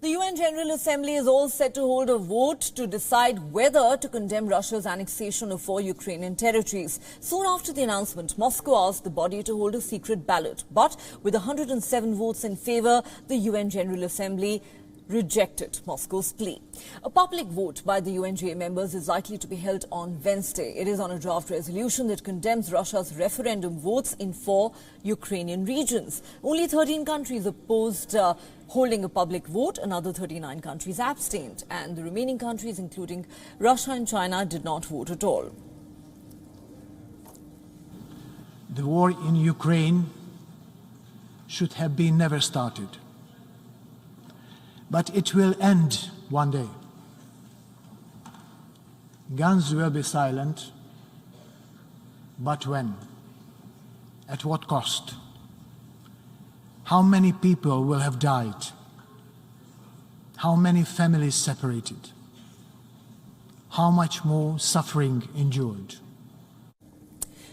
The UN General Assembly is all set to hold a vote to decide whether to condemn Russia's annexation of 4 Ukrainian territories. Soon after the announcement, Moscow asked the body to hold a secret ballot. But with 107 votes in favor, the UN General Assembly rejected Moscow's plea. A public vote by the UNGA members is likely to be held on Wednesday. It is on a draft resolution that condemns Russia's referendum votes in 4 Ukrainian regions. Only 13 countries opposed holding a public vote. Another 39 countries abstained, and the remaining countries, including Russia and China, did not vote at all. The war in Ukraine should have been never started. But it will end one day. Guns will be silent, but when? At what cost? How many people will have died? How many families separated? How much more suffering endured?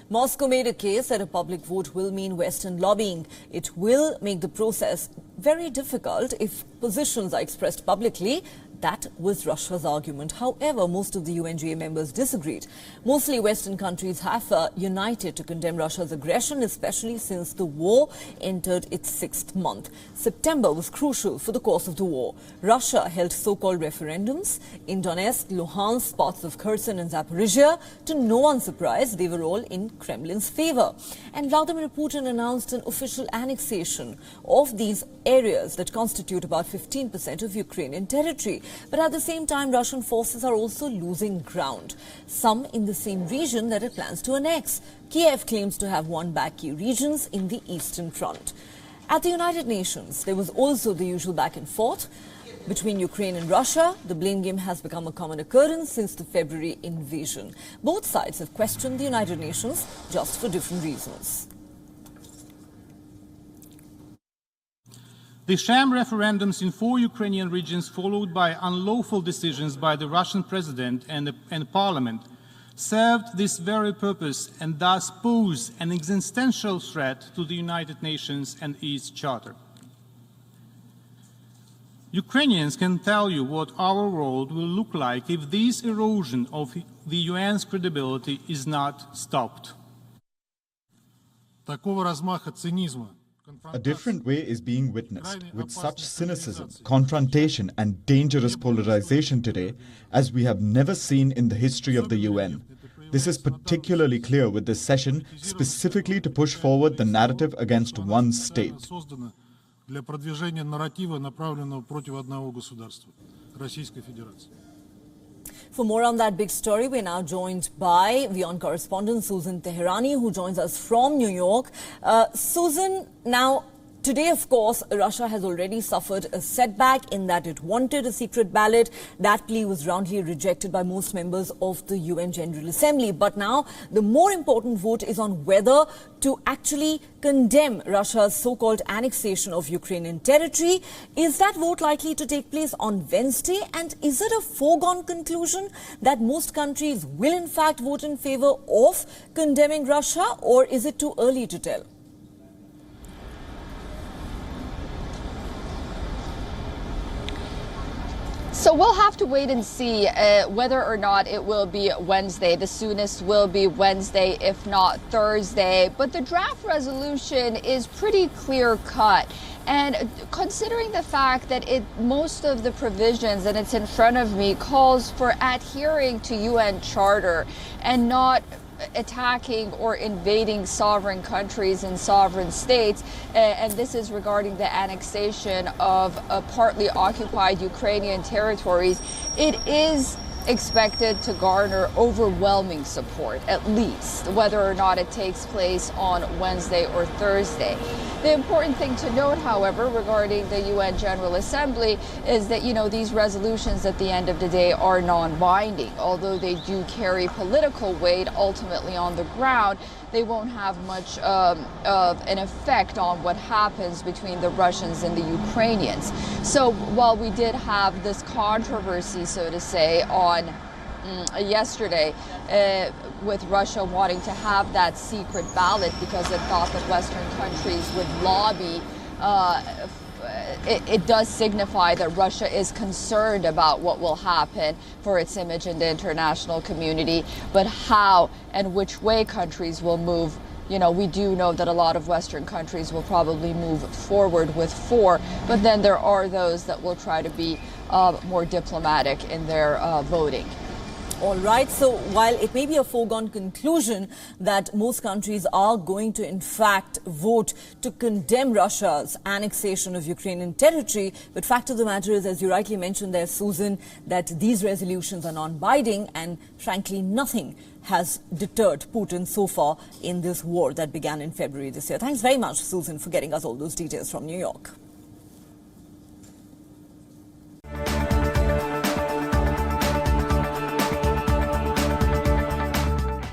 Moscow made a case that a public vote will mean Western lobbying. It will make the process very difficult if positions are expressed publicly. That was Russia's argument. However, most of the UNGA members disagreed. Mostly Western countries have united to condemn Russia's aggression, especially since the war entered its 6th month. September was crucial for the course of the war. Russia held so-called referendums in Donetsk, Luhansk, parts of Kherson and Zaporizhia. To no one's surprise, they were all in Kremlin's favor. And Vladimir Putin announced an official annexation of these areas that constitute about 15% of Ukrainian territory. But at the same time, Russian forces are also losing ground, some in the same region that it plans to annex. Kiev claims to have won back key regions in the Eastern Front. At the United Nations, there was also the usual back and forth between Ukraine and Russia. The blame game has become a common occurrence since the February invasion. Both sides have questioned the United Nations, just for different reasons. The sham referendums in 4 Ukrainian regions, followed by unlawful decisions by the Russian president and parliament, served this very purpose and thus pose an existential threat to the United Nations and its charter. Ukrainians can tell you what our world will look like if this erosion of the UN's credibility is not stopped. Такого размаха цинизма. A different way is being witnessed, with such cynicism, confrontation and dangerous polarization today as we have never seen in the history of the UN. This is particularly clear with this session, specifically to push forward the narrative against one state. Для продвижения нарратива, направленного против одного государства, Российской Федерации. For more on that big story, we're now joined by WION correspondent Susan Teherani, who joins us from New York. Susan, now, today, of course, Russia has already suffered a setback in that it wanted a secret ballot. That plea was roundly rejected by most members of the UN General Assembly. But now the more important vote is on whether to actually condemn Russia's so-called annexation of Ukrainian territory. Is that vote likely to take place on Wednesday? And is it a foregone conclusion that most countries will in fact vote in favor of condemning Russia, or is it too early to tell? So we'll have to wait and see whether or not it will be Wednesday. The soonest will be Wednesday, if not Thursday. But the draft resolution is pretty clear-cut. And considering the fact that most of the provisions, and it's in front of me, calls for adhering to UN Charter and not attacking or invading sovereign countries and sovereign states, and this is regarding the annexation of partly occupied Ukrainian territories, it is expected to garner overwhelming support, at least, whether or not it takes place on Wednesday or Thursday. The important thing to note, however, regarding the UN General Assembly is that, these resolutions at the end of the day are non-binding. Although they do carry political weight ultimately on the ground, they won't have much of an effect on what happens between the Russians and the Ukrainians. So while we did have this controversy, so to say, on yesterday with Russia wanting to have that secret ballot because it thought that Western countries would lobby it does signify that Russia is concerned about what will happen for its image in the international community. But how and which way countries will move, we do know that a lot of Western countries will probably move forward with 4, but then there are those that will try to be more diplomatic in their voting. All right. So while it may be a foregone conclusion that most countries are going to, in fact, vote to condemn Russia's annexation of Ukrainian territory, but fact of the matter is, as you rightly mentioned there, Susan, that these resolutions are non-binding and, frankly, nothing has deterred Putin so far in this war that began in February this year. Thanks very much, Susan, for getting us all those details from New York.